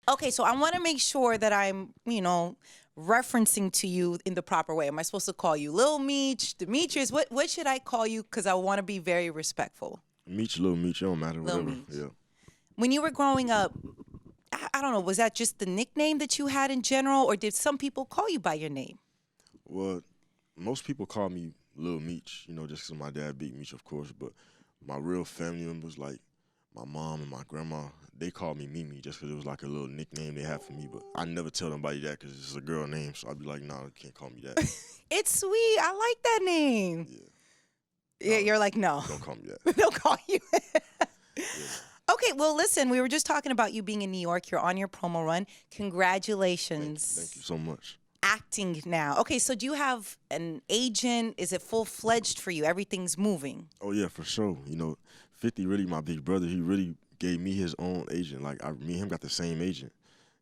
Okay, so I want to make sure that I'm, referencing to you in the proper way. Am I supposed to call you Lil Meech, Demetrius? What should I call you? Because I want to be very respectful. Meech, Lil Meech, it don't matter, Lil whatever. Meech. Yeah. When you were growing up, I don't know, was that just the nickname that you had in general, or did some people call you by your name? Well, most people call me Lil Meech, just 'cause my dad Big Meech, of course. But my real family members, like my mom and my grandma, they call me Mimi just 'cause it was like a little nickname they had for me. But I never tell nobody that 'cause it's a girl name, so I'd be like, nah, you can't call me that. It's sweet. I like that name. Yeah. Yeah, you're like, no. Don't call me that. They'll call you. Yeah. Okay, well, listen, we were just talking about you being in New York. You're on your promo run. Congratulations. Thank you so much. Acting now. Okay, so do you have an agent? Is it full-fledged for you? Everything's moving. Oh yeah, for sure. 50 really my big brother. He really gave me his own agent. Like me and him got the same agent.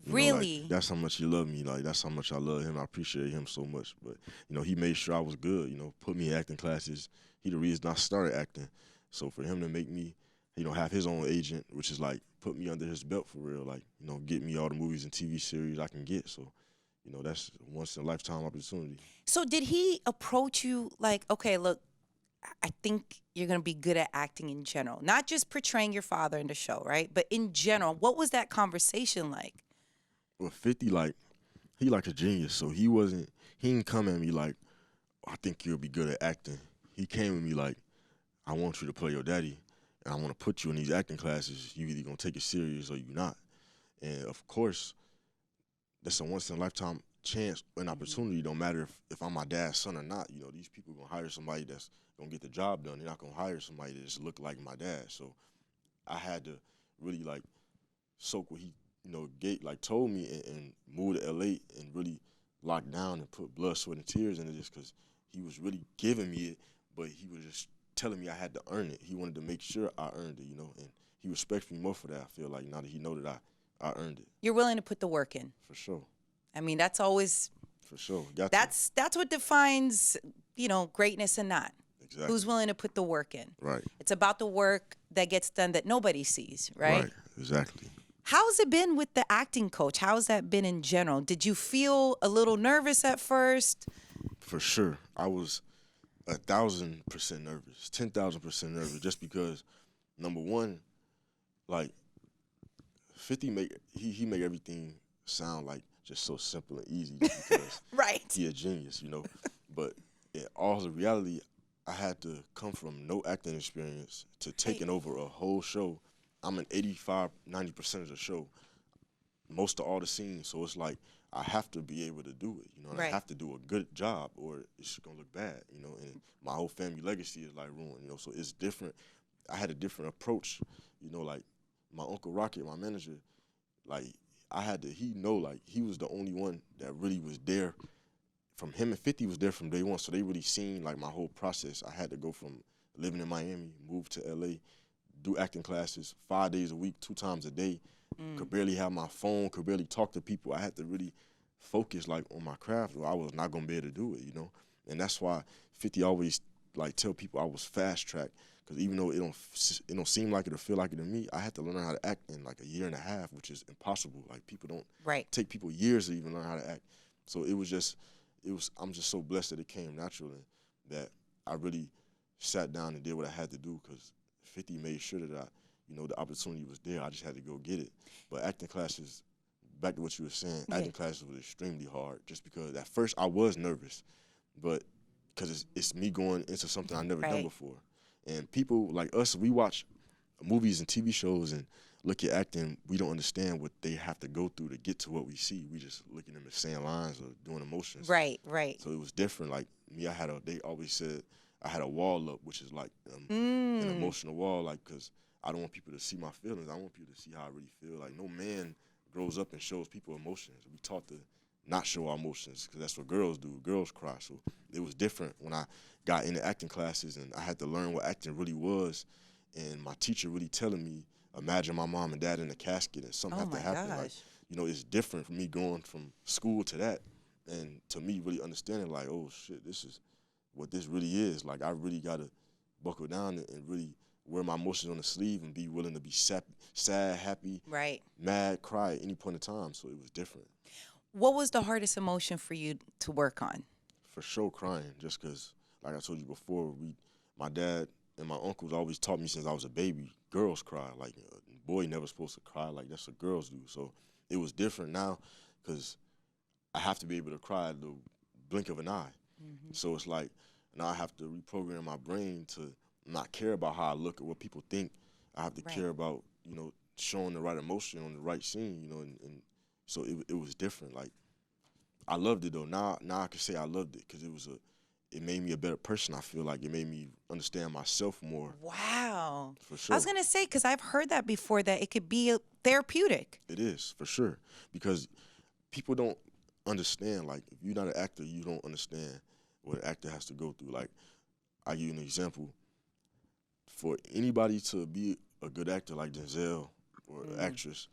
Really? That's how much he loved me. Like that's how much I love him. I appreciate him so much. But he made sure I was good. Put me in acting classes. He the reason I started acting. So for him to make me, have his own agent, which is like put me under his belt for real. Like get me all the movies and TV series I can get. So that's once in a lifetime opportunity. So did he approach you like, okay, look, I think you're going to be good at acting in general, not just portraying your father in the show, right? But in general, what was that conversation like? Well, 50, like, he like a genius. So he didn't come at me like, I think you'll be good at acting. He came at me like, I want you to play your daddy, and I want to put you in these acting classes. You either going to take it serious or you not. And, of course, that's a once-in-a-lifetime chance and opportunity. Don't matter if I'm my dad's son or not. These people going to hire somebody that's going to get the job done. They're not going to hire somebody that just look like my dad. So I had to really, like, soak what he, told me and move to LA and really lock down and put blood, sweat, and tears into this because he was really giving me it, but he was just telling me I had to earn it. He wanted to make sure I earned it, and he respects me more for that. I feel like now that he know that I earned it. You're willing to put the work in. For sure. I mean, that's always For sure. that's what defines, greatness and not. Exactly. Who's willing to put the work in. Right. It's about the work that gets done that nobody sees, right? Right. Exactly. How's it been with the acting coach? How's that been in general? Did you feel a little nervous at first? For sure. I was 1,000% nervous, 10,000% nervous, just because, number one, like 50 he make everything sound like just so simple and easy just because Right. he a genius, But in all the reality, I had to come from no acting experience to taking over a whole show. I'm in 85, 90% of the show, most of all the scenes. So it's like I have to be able to do it, and Right. I have to do a good job or it's gonna look bad, and my whole family legacy is like ruined, so it's different. I had a different approach, like my Uncle Rocket, my manager, like he was the only one that really was there. From him and 50 was there from day one, so they really seen like my whole process. I had to go from living in Miami, move to LA, do acting classes 5 days a week, 2 times a day. Could barely have my phone, could barely talk to people. I had to really focus like on my craft or I was not gonna be able to do it, And that's why 50 always like tell people I was fast tracked. Because even though it don't seem like it or feel like it to me, I had to learn how to act in like a year and a half, which is impossible. Like people don't take people years to even learn how to act. So I'm just so blessed that it came naturally, that I really sat down and did what I had to do because 50 made sure that the opportunity was there. I just had to go get it. But acting classes, back to what you were saying, acting classes was extremely hard just because at first I was nervous, but because it's me going into something I've never done before. And people like us, we watch movies and TV shows and look at acting, we don't understand what they have to go through to get to what we see. We just look at them as saying lines or doing emotions. Right, right. So it was different. Like me, they always said I had a wall up, which is like an emotional wall, like, because I don't want people to see my feelings. I want people to see how I really feel. Like no man grows up and shows people emotions. We taught to not show our emotions because that's what girls do. Girls cry. So it was different when I got into acting classes and I had to learn what acting really was. And my teacher really telling me, imagine my mom and dad in a casket and something have to happen. Gosh. Like, it's different for me going from school to that. And to me, really understanding like, oh shit, this is what this really is. Like I really got to buckle down and really wear my emotions on the sleeve and be willing to be sad, happy, Right. mad, cry at any point in time. So it was different. What was the hardest emotion for you to work on? For sure, crying. Just because, like I told you before, my dad and my uncles always taught me since I was a baby, girls cry. Like, a boy never supposed to cry. Like, that's what girls do. So it was different now because I have to be able to cry at the blink of an eye. Mm-hmm. So it's like now I have to reprogram my brain to not care about how I look or what people think. I have to Right. care about, showing the right emotion on the right scene, and so it was different. Like, I loved it though. Now I can say I loved it because it made me a better person. I feel like it made me understand myself more. Wow. For sure. I was going to say, because I've heard that before, that it could be therapeutic. It is, for sure. Because people don't understand, like, if you're not an actor, you don't understand what an actor has to go through. Like, I give you an example. For anybody to be a good actor like Denzel or an actress,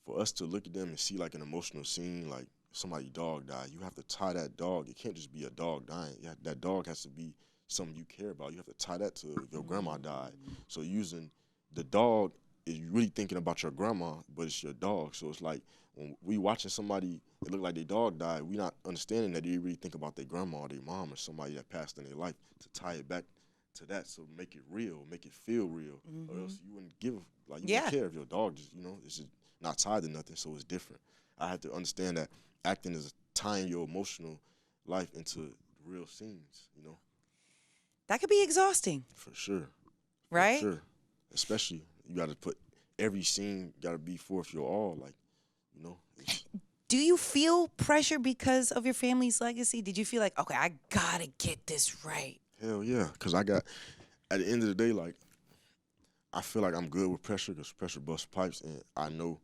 for us to look at them and see like an emotional scene, like somebody's dog died, you have to tie that dog. It can't just be a dog dying. That dog has to be something you care about. You have to tie that to if your grandma died. So using the dog is really thinking about your grandma, but it's your dog. So it's like when we watching somebody, it look like their dog died, we not understanding that they really think about their grandma or their mom or somebody that passed in their life to tie it back to that, so make it real, make it feel real, or else you wouldn't wouldn't care if your dog just, it's just not tied to nothing, so it's different. I had to understand that acting is tying your emotional life into real scenes, That could be exhausting. For sure. Right? For sure. Especially, you got to put every scene, got to be forth your all, like, Do you feel pressure because of your family's legacy? Did you feel like, okay, I gotta get this right? Hell yeah, because at the end of the day, like, I feel like I'm good with pressure because pressure busts pipes, and I know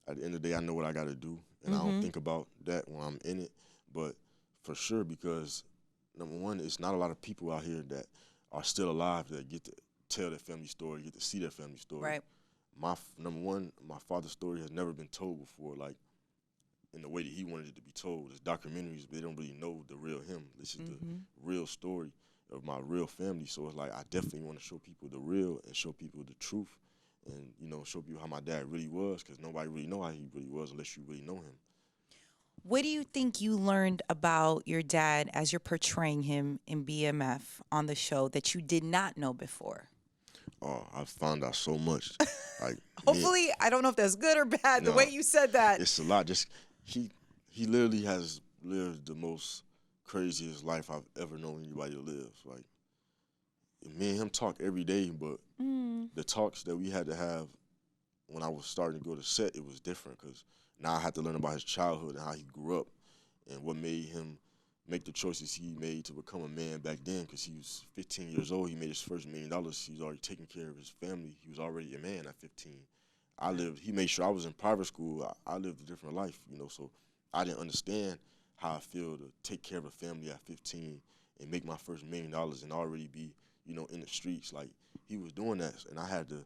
at the end of the day, I know what I got to do, and I don't think about that when I'm in it. But for sure, because number one, it's not a lot of people out here that are still alive that get to tell their family story, get to see their family story. Right. Number one, my father's story has never been told before, like in the way that he wanted it to be told. There's documentaries, but they don't really know the real him. This is the real story of my real family. So it's like I definitely want to show people the real and show people the truth, and show people how my dad really was, because nobody really know how he really was unless you really know him. What do you think you learned about your dad as you're portraying him in BMF on the show that you did not know before? Oh, I found out so much. Like, Hopefully, I don't know if that's good or bad. The way you said that. It's a lot. Just he literally has lived the most craziest life I've ever known anybody to live. Like, me and him talk every day, but the talks that we had to have when I was starting to go to set, it was different because now I had to learn about his childhood and how he grew up and what made him make the choices he made to become a man back then, because he was 15 years old. He made his first $1 million. He was already taking care of his family. He was already a man at 15. He made sure I was in private school. I lived a different life, so I didn't understand how I feel to take care of a family at 15 and make my first $1 million and already be, in the streets. Like, he was doing that, and I had to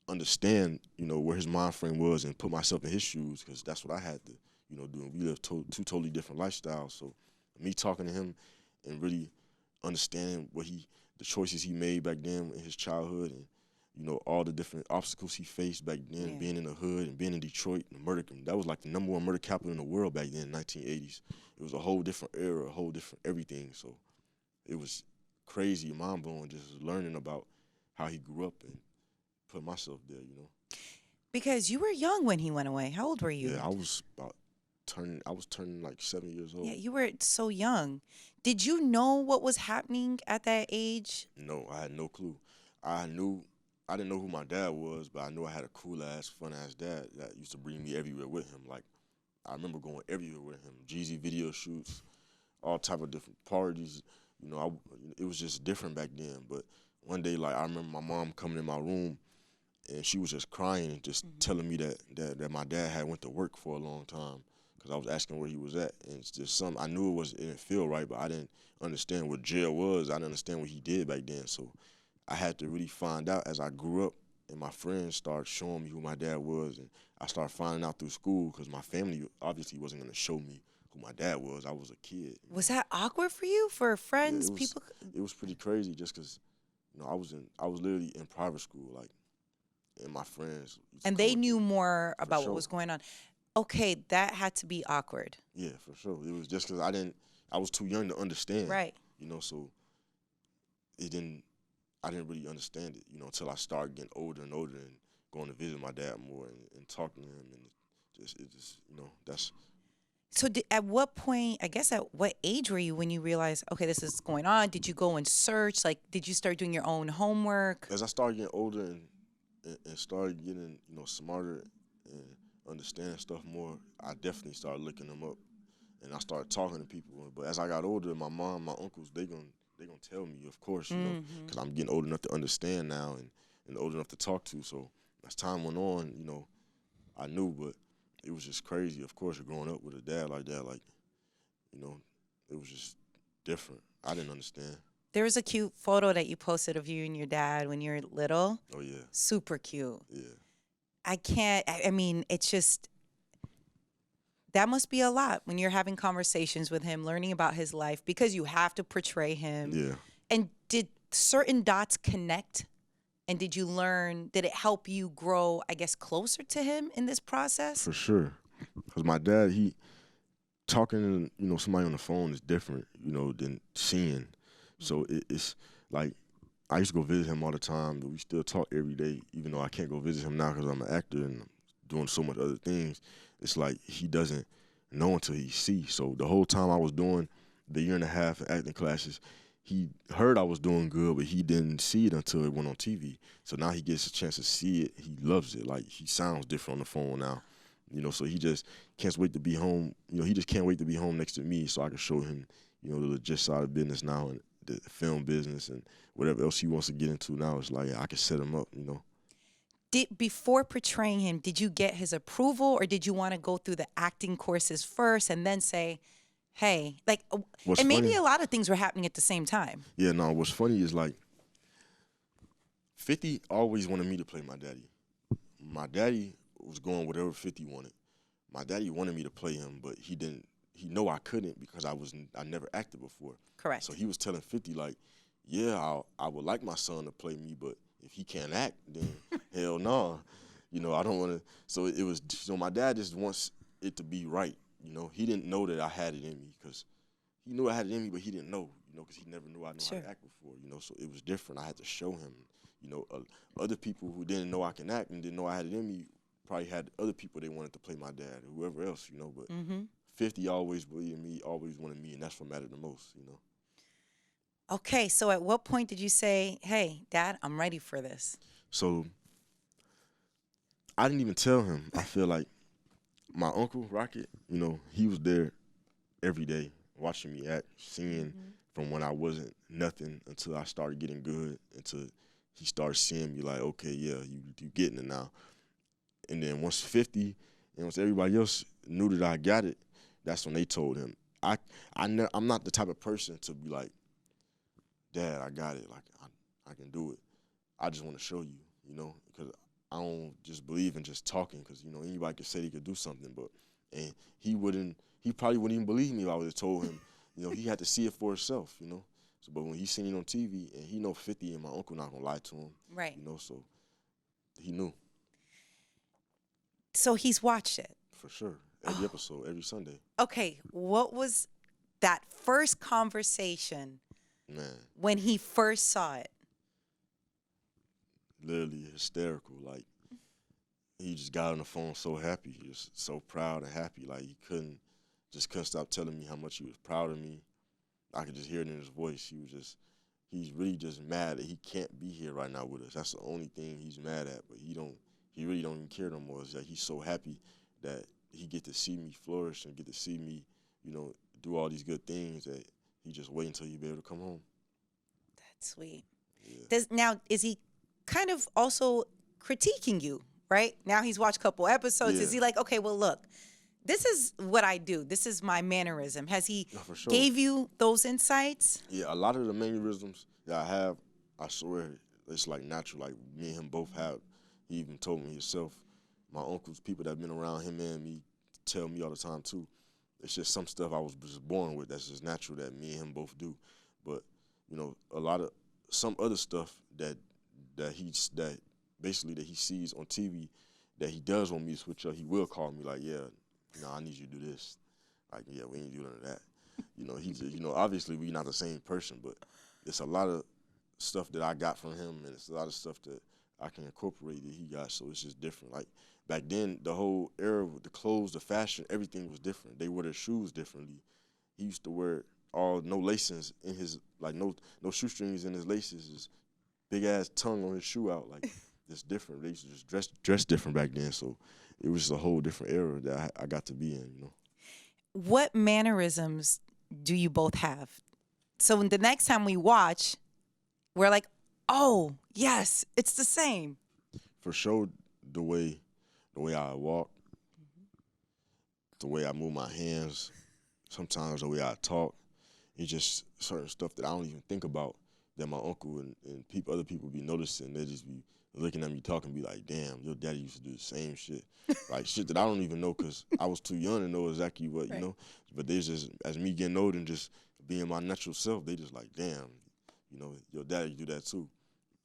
understand, where his mind frame was and put myself in his shoes, because that's what I had to, do. We lived two totally different lifestyles. So me talking to him and really understanding the choices he made back then in his childhood, and all the different obstacles he faced back then, being in the hood and being in Detroit, and that was like the #1 murder capital in the world back then in the 1980s. It was a whole different era, a whole different everything. So it was crazy, mind-blowing, just learning about how he grew up and put myself there, Because you were young when he went away. How old were you? Yeah, I was turning like 7 years old. Yeah, you were so young. Did you know what was happening at that age? No, I had no clue. I didn't know who my dad was, but I knew I had a cool-ass, fun-ass dad that used to bring me everywhere with him. Like, I remember going everywhere with him, Jeezy video shoots, all type of different parties. It was just different back then. But one day, like, I remember my mom coming in my room, and she was just crying and just telling me that my dad had went to work for a long time, because I was asking where he was at. And it's just something, I knew it didn't feel right, but I didn't understand what jail was. I didn't understand what he did back then. So I had to really find out as I grew up, and my friends started showing me who my dad was, and I started finding out through school, because my family obviously wasn't going to show me who my dad was. I was a kid. Was that awkward for you, for friends, Yeah, people? it was pretty crazy, just because You know, I was literally in private school, like, and my friends used to And come they up to knew me. more For about what sure. was going on. Okay, that had to be awkward. Yeah, for sure. It was just because I was too young to understand. Right. You know, so it didn't. I didn't really understand it. You know, until I started getting older and older and going to visit my dad more and talking to him and it just you know that's So at what point, I guess at what age were you when you realized, okay, this is going on? Did you go and search? Like, did you start doing your own homework? as I started getting older and started getting smarter and understanding stuff more. I definitely started looking them up and I started talking to people. But as I got older, my mom, my uncles, they gonna tell me, of course, because I'm getting old enough to understand now and old enough to talk to. So as time went on, I knew, but it was just crazy. Of course, growing up with a dad like that, like, it was just different. I didn't understand. There was a cute photo that you posted of you and your dad when you were little. Oh yeah, Super cute. yeah, I mean, it's just, that must be a lot when you're having conversations with him, learning about his life, because you have to portray him. yeah. And did certain dots connect? And did it help you grow, I guess, closer to him in this process? For sure. Because my dad, he talking to somebody on the phone is different, than seeing. So it's like I used to go visit him all the time, but we still talk every day, even though I can't go visit him now because I'm an actor and I'm doing so much other things. It's like he doesn't know until he sees. So the whole time I was doing the year and a half of acting classes, he heard I was doing good, but he didn't see it until it went on TV. So now he gets a chance to see it. He loves it. Like, he sounds different on the phone now. So he just can't wait to be home. He just can't wait to be home next to me so I can show him, the legit side of business now and the film business and whatever else he wants to get into now. It's like I can set him up, Before portraying him, did you get his approval, or did you want to go through the acting courses first and then say, hey, like, What's and maybe funny- a lot of things were happening at the same time. Yeah, no, what's funny is, like, 50 always wanted me to play my daddy. My daddy was going whatever 50 wanted. My daddy wanted me to play him, but he didn't. He know I couldn't because I never acted before. Correct. So he was telling 50, like, yeah, I would like my son to play me, but if he can't act, then hell no. I don't want to. So it was. So my dad just wants it to be right. He didn't know that I had it in me because he knew I had it in me, but he didn't know. Because he never knew I knew Sure. how to act before. So it was different. I had to show him. Other people who didn't know I can act and didn't know I had it in me probably had other people they wanted to play my dad or whoever else. But 50 always believed in me, always wanted me, and that's what mattered the most. Okay, so at what point did you say, hey, Dad, I'm ready for this? So I didn't even tell him. I feel like my uncle, Rocket, he was there every day watching me act, seeing from when I wasn't nothing until I started getting good, until he started seeing me like, okay, yeah, you getting it now. And then once 50 and once everybody else knew that I got it, that's when they told him. I'm not the type of person to be like, Dad, I got it. Like, I can do it. I just want to show you, because I don't just believe in just talking because, anybody could say they could do something, and he probably wouldn't even believe me if I would have told him, he had to see it for himself, So, but when he seen it on TV and he know 50 and my uncle not going to lie to him, Right. So he knew. So he's watched it. For sure. Every episode, every Sunday. Okay, what was that first conversation Man, when he first saw it? literally hysterical. Like, he just got on the phone so happy. He was so proud and happy. Like, he couldn't stop telling me how much he was proud of me. I could just hear it in his voice. He's really just mad that he can't be here right now with us. That's the only thing he's mad at. But he really don't even care no more. It's like he's so happy that he get to see me flourish and get to see me, do all these good things that he just wait until he be able to come home. That's sweet. Yeah. Is he kind of also critiquing you, right? Now he's watched a couple episodes. Yeah. Is he like, okay, well, look, this is what I do. This is my mannerism. Has he No, for sure. gave you those insights? Yeah, a lot of the mannerisms that I have, I swear, it's like natural. Like, me and him both have. He even told me himself. My uncles, people that have been around him and me, tell me all the time too. It's just some stuff I was just born with that's just natural that me and him both do. But, a lot of some other stuff that basically that he sees on TV that he does want me to switch up. He will call me like, yeah, I need you to do this. Like, yeah, we ain't doing none of that. He just, obviously we not the same person, but it's a lot of stuff that I got from him, and it's a lot of stuff that I can incorporate that he got, so it's just different. Like, back then, the whole era with the clothes, the fashion, everything was different. They wore their shoes differently. He used to wear no laces in his, like, no shoestrings in his laces, his big-ass tongue on his shoe out. Like, it's different. They used to just dress different back then, so it was just a whole different era that I got to be in, What mannerisms do you both have? So the next time we watch, we're like, oh, yes, it's the same. For sure, the way I walk, the way I move my hands, sometimes the way I talk, it's just certain stuff that I don't even think about that my uncle and other people be noticing. They just be looking at me talking, be like, damn, your daddy used to do the same shit. Like, shit that I don't even know because I was too young to know exactly what, Right. But they just, as me getting older and just being my natural self, they just like, damn, your daddy do that too.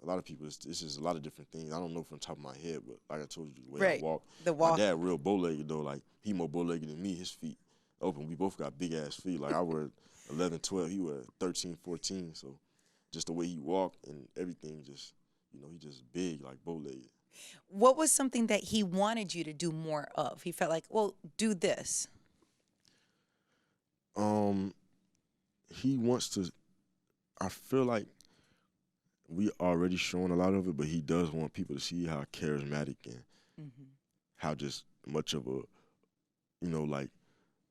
A lot of people, it's just a lot of different things. I don't know from the top of my head, but like I told you, the way Right. I walk. The walk. My dad real bow-legged though. Like, he more bow-legged than me. His feet open. We both got big-ass feet. Like, I wear 11, 12. He wear 13, 14. So just the way he walk and everything, just, he just big, like bow-legged. What was something that he wanted you to do more of? He felt like, well, do this. He wants to, I feel like we already showing a lot of it, but he does want people to see how charismatic and how just much of a, like,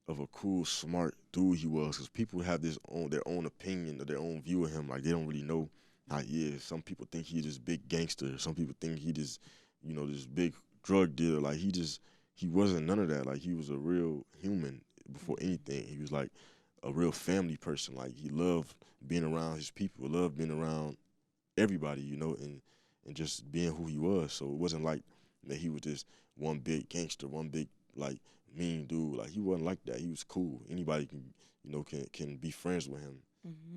of a cool, smart dude he was. Because people have their own opinion or their own view of him. Like, they don't really know how he is. Some people think he's this big gangster. Some people think he just, this big drug dealer. Like, he wasn't none of that. Like, he was a real human before anything. He was like a real family person. Like, he loved being around his people, loved being around everybody, and just being who he was. So it wasn't like that he was just one big gangster, one big, like, mean dude. Like, he wasn't like that. He was cool. Anybody can be friends with him.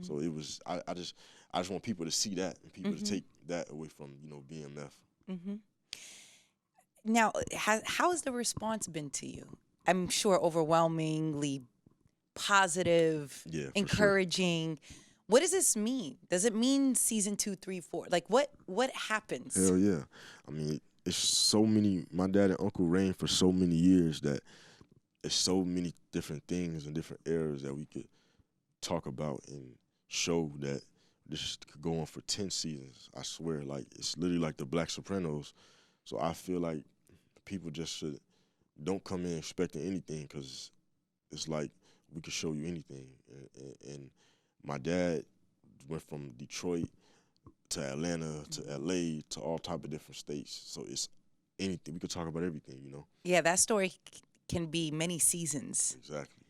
So it was, I just want people to see that and people to take that away from, BMF. Now, how has the response been to you? I'm sure overwhelmingly positive, Yeah, for encouraging. Sure. What does this mean? Does it mean season 2, 3, 4? Like, what happens? Hell yeah. I mean, it's so many, my dad and uncle reigned for so many years that it's so many different things and different eras that we could talk about and show that this could go on for 10 seasons. I swear, like, it's literally like the Black Sopranos. So I feel like people just don't come in expecting anything, because it's like we could show you anything. And my dad went from Detroit to Atlanta to LA to all type of different states. So it's anything. We could talk about everything, Yeah, that story can be many seasons. Exactly.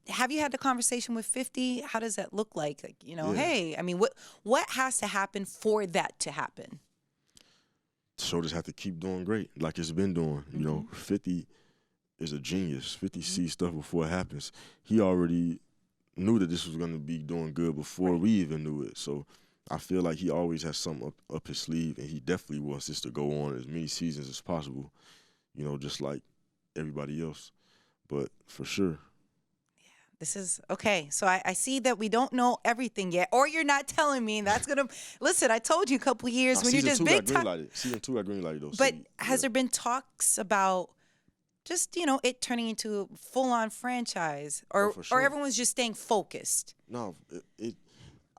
Have you had the conversation with 50? How does that look like? Like, Yeah. Hey, I mean, what has to happen for that to happen? So just have to keep doing great, like it's been doing. 50 is a genius. 50 sees stuff before it happens. He already knew that this was going to be doing good before we even knew it. So I feel like he always has something up his sleeve, and he definitely wants this to go on as many seasons as possible, just like everybody else. But for sure. This is okay. So I see that we don't know everything yet, or you're not telling me. And that's gonna listen. I told you a couple years when you're just big time. Season 2 got greenlighted though. But has there been talks about just it turning into a full-on franchise, or sure. or everyone's just staying focused? No, I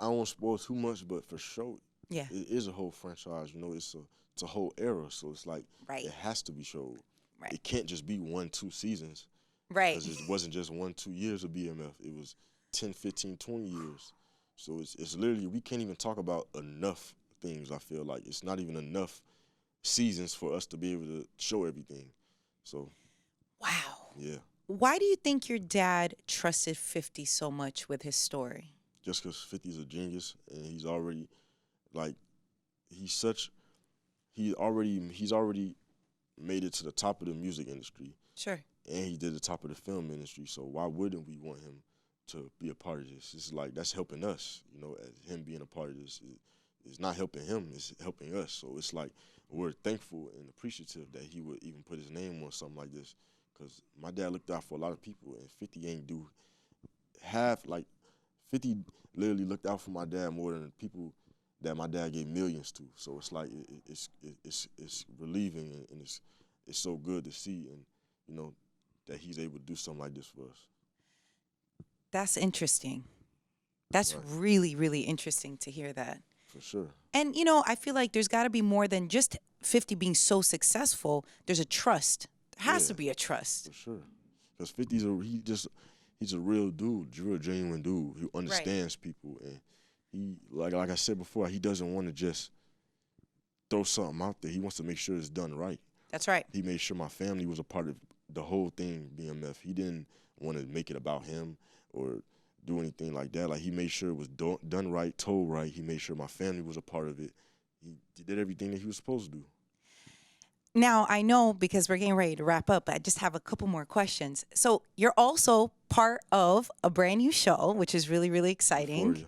don't want to spoil too much, but for sure, Yeah, it is a whole franchise. It's a whole era, so it's like right. It has to be showed. Right. It can't just be 1-2 seasons. Right. Because it wasn't just 1-2 years of BMF. It was 10, 15, 20 years. So it's literally, we can't even talk about enough things, I feel like. It's not even enough seasons for us to be able to show everything. So. Wow. Yeah. Why do you think your dad trusted 50 so much with his story? Just because 50 is a genius, and he's already, like, he's already made it to the top of the music industry. Sure. And he did the top of the film industry, so why wouldn't we want him to be a part of this. It's like that's helping us, you know, as him being a part of this. It's not helping him, it's helping us. So it's like we're thankful and appreciative that he would even put his name on something like this. Because my dad looked out for a lot of people, and 50 ain't do half, like 50 literally looked out for my dad more than people that my dad gave millions to. So it's like it's relieving, and it's so good to see, and you know that he's able to do something like this for us. That's interesting. That's Right. really, really interesting to hear that. For sure. And, you know, I feel like there's got to be more than just 50 being so successful. There's a trust. There has to be a trust. For sure. Because 50's he's a real dude, real genuine dude who understands people, and he like I said before, he doesn't want to just throw something out there. He wants to make sure it's done right. That's right. He made sure my family was a part of the whole thing, BMF. He didn't want to make it about him or do anything like that. Like, he made sure it was done right, told right. He made sure my family was a part of it. He did everything that he was supposed to do. Now, I know because we're getting ready to wrap up, but I just have a couple more questions. So you're also part of a brand new show, which is really, really exciting. Euphoria.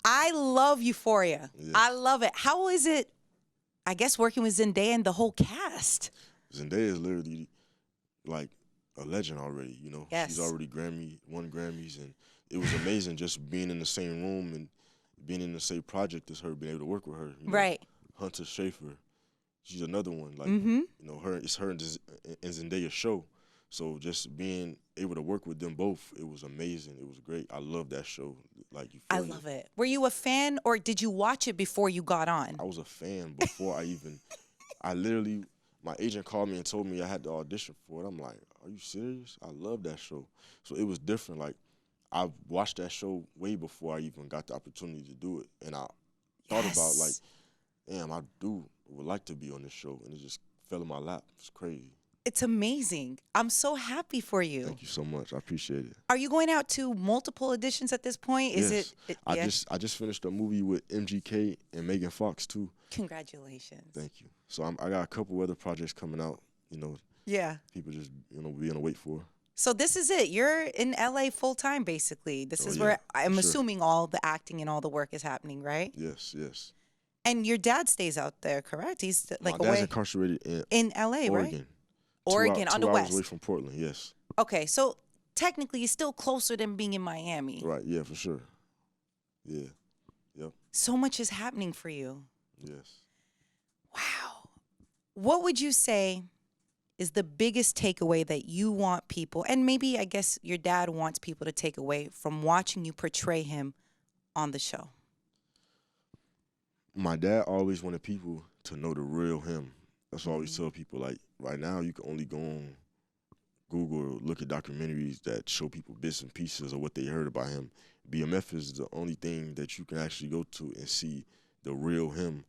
I love Euphoria. Yeah. I love it. How is it, I guess, working with Zendaya and the whole cast? Zendaya is literally like a legend already, you know. Yes. She's already won Grammys, and it was amazing just being in the same room and being in the same project as her, being able to work with her. You know? Right. Hunter Schafer, she's another one. Like, Mm-hmm. you know, it's her and Zendaya's show. So just being able to work with them both, it was amazing. It was great. I love that show. Like, I Euphoria. love it. Were you a fan, or did you watch it before you got on? I was a fan before I literally, my agent called me and told me I had to audition for it. I'm like, are you serious? I love that show. So it was different. Like, I watched that show way before I even got the opportunity to do it. And I thought about, like, damn, I would like to be on this show. And it just fell in my lap. It's crazy. It's amazing. I'm so happy for you. Thank you so much. I appreciate it. Are you going out to multiple auditions at this point? Yes. Yeah? I just finished a movie with MGK and Megan Fox too. Congratulations. Thank you. So I got a couple other projects coming out. You know, Yeah. people just be on the wait for. So this is it. You're in LA full time, basically. This is yeah, where I'm sure. assuming all the acting and all the work is happening, right? Yes, yes. And your dad stays out there, correct? He's like My dad's away incarcerated in LA, Oregon. right? Oregon, on the 2 hours west. away from Portland. Yes. Okay, so technically, it's still closer than being in Miami. Right. Yeah, for sure. Yeah. Yep. So much is happening for you. Yes. Wow. What would you say is the biggest takeaway that you want people, and maybe I guess your dad wants people to take away from watching you portray him on the show? My dad always wanted people to know the real him. That's why I always tell people, like, right now you can only go on Google or look at documentaries that show people bits and pieces of what they heard about him. BMF is the only thing that you can actually go to and see the real him,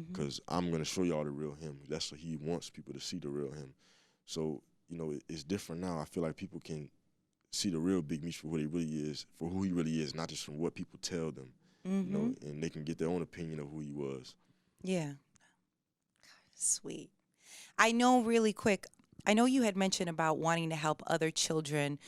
because I'm going to show y'all the real him. That's what he wants people to see, the real him. So, you know, it's different now. I feel like people can see the real Big Meech for what he really is, for who he really is, not just from what people tell them, you know, and they can get their own opinion of who he was. Yeah. Sweet. I know, really quick, I know you had mentioned about wanting to help other children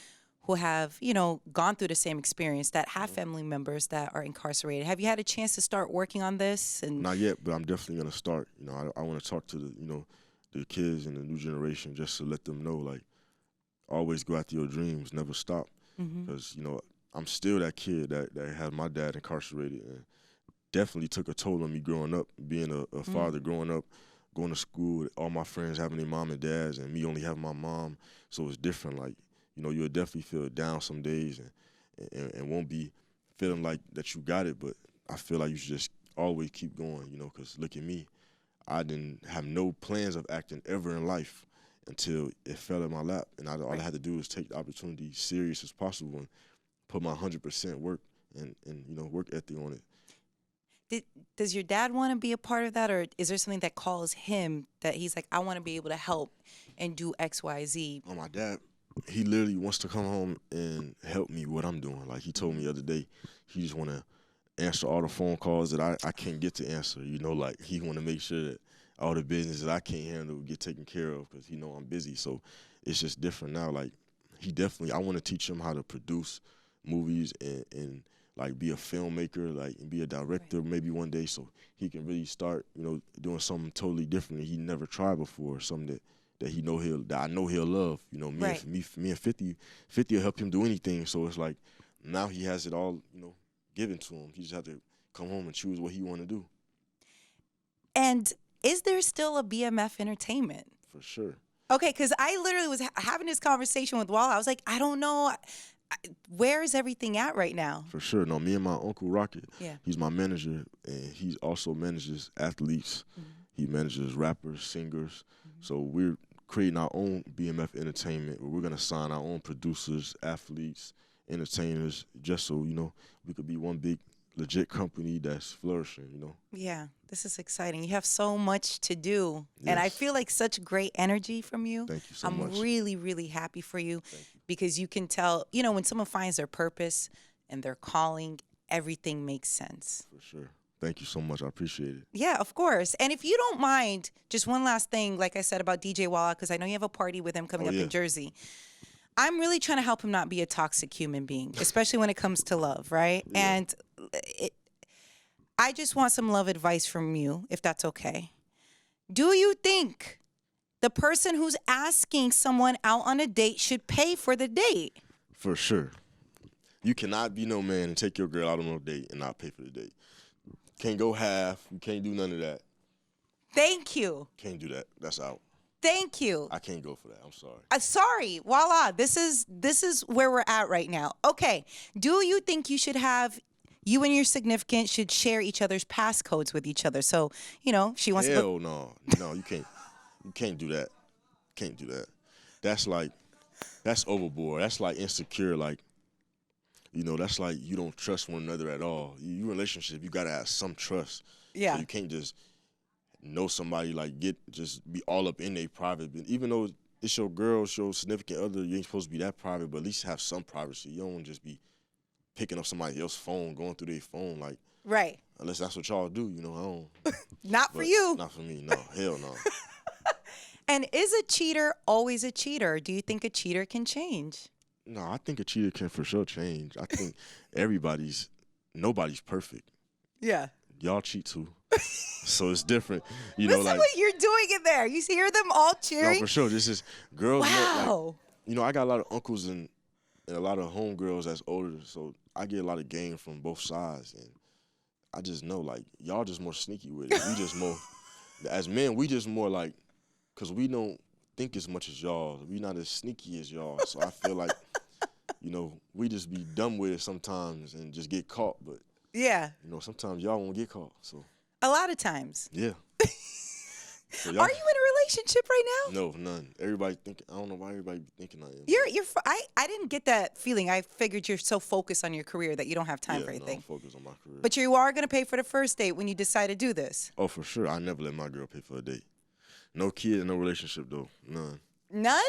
who have, you know, gone through the same experience, that have family members that are incarcerated. Have you had a chance to start working on this? And Not yet, but I'm definitely going to start. You know, I want to talk to the kids and the new generation, just to let them know, like, always go after your dreams, never stop. Because, you know, I'm still that kid that had my dad incarcerated, and definitely took a toll on me growing up, being a father growing up, going to school, all my friends having their mom and dads, and me only having my mom. So it's different. Like, you know, you'll definitely feel down some days and won't be feeling like that you got it, but I feel like you should just always keep going, you know, because look at me. I didn't have no plans of acting ever in life until it fell in my lap, and all I had to do was take the opportunity serious as possible and put my 100% work and you know, work ethic on it. does your dad want to be a part of that, or is there something that calls him that he's like, I want to be able to help and do X, Y, Z? Oh, my dad, he literally wants to come home and help me what I'm doing. Like, he told me the other day, he just want to answer all the phone calls that I can't get to answer. You know, like, he want to make sure that all the business that I can't handle get taken care of, because he know I'm busy. So it's just different now. Like, I want to teach him how to produce movies and like be a filmmaker, like and be a director maybe one day, so he can really start, doing something totally different that he never tried before, something that I know he'll love. Me and 50 will help him do anything. So it's like now he has it all, given to him. He just have to come home and choose what he want to do. And is there still a BMF Entertainment? For sure. Okay, because I literally was having this conversation with Wallah. I was like, I don't know. Where is everything at right now? For sure. No, me and my Uncle Rocket, yeah. He's my manager, and he also manages athletes. He manages rappers, singers. So we're creating our own BMF Entertainment, where we're going to sign our own producers, athletes, entertainers, just so, we could be one big legit company that's flourishing, Yeah, this is exciting. You have so much to do. Yes. And I feel like such great energy from you. Thank you so much. I'm really, really happy for you because you can tell, when someone finds their purpose and their calling, everything makes sense. For sure. Thank you so much. I appreciate it. Yeah, of course. And if you don't mind, just one last thing, like I said about DJ Wallah, because I know you have a party with him coming up in Jersey. I'm really trying to help him not be a toxic human being, especially when it comes to love, right? Yeah. And I just want some love advice from you, if that's okay. Do you think the person who's asking someone out on a date should pay for the date? For sure. You cannot be no man and take your girl out on a date and not pay for the date. Can't go half. You can't do none of that. Thank you. Can't do that. That's out. Thank you. I can't go for that. I'm sorry. Sorry. Voila. This is where we're at right now. Okay. Do you think you and your significant should share each other's passcodes with each other? So, she wants to Hell no. No, you can't. You can't do that. Can't do that. That's overboard. That's like insecure. Like, that's like you don't trust one another at all. Your relationship, you got to have some trust. Yeah. So you can't just know somebody, like just be all up in their private. Even though it's your girl, it's your significant other, you ain't supposed to be that private, but at least have some privacy. You don't just be picking up somebody else's phone, going through their phone, like. Right. Unless that's what y'all do, I don't. Not for you. Not for me, no. Hell no. And is a cheater always a cheater? Do you think a cheater can change? No, I think a cheater can for sure change. I think nobody's perfect. Yeah. Y'all cheat too. So it's different. Listen what you're doing in there. You hear them all cheering? No, for sure. This is girls. Wow. I got a lot of uncles and a lot of homegirls that's older, so I get a lot of game from both sides. And I just know, like, y'all just more sneaky with it. We just more, as men, we just more like, because we don't think as much as y'all. We not as sneaky as y'all. So I feel like, we just be dumb with it sometimes and just get caught. But, yeah, sometimes y'all won't get caught. So a lot of times. Yeah. So are you in a relationship right now? No, none. Everybody thinking. I don't know why everybody be thinking I am. I didn't get that feeling. I figured you're so focused on your career that you don't have time for anything. No, I'm focused on my career. But you are going to pay for the first date when you decide to do this. Oh, for sure. I never let my girl pay for a date. No kid, no relationship though. None. None?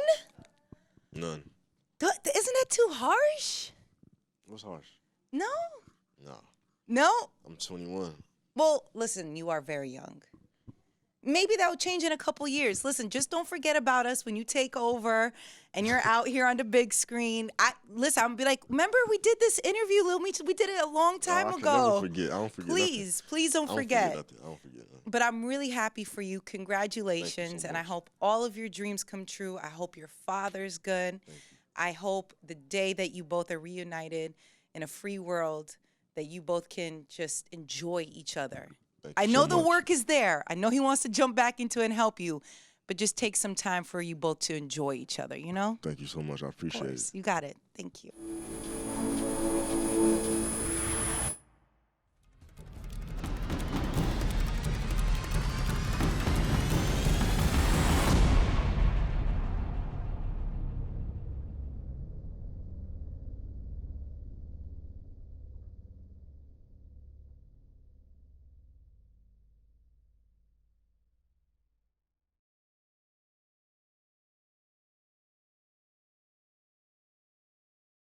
None. Isn't that too harsh? What's harsh? No. No. No? I'm 21. Well, listen, you are very young. Maybe that will change in a couple years. Listen, just don't forget about us when you take over and you're out here on the big screen. I'm going to be like, remember we did this interview, Lil Meech? We did it a long time ago. I never forget. I don't forget Please don't forget. I don't forget nothing. But I'm really happy for you. Congratulations. Thank you so and I much. hope all of your dreams come true. I hope your father's good. I hope the day that you both are reunited in a free world, that you both can just enjoy each other. I know the work is there. I know he wants to jump back into it and help you, but just take some time for you both to enjoy each other, Thank you so much. I appreciate it. You got it. Thank you.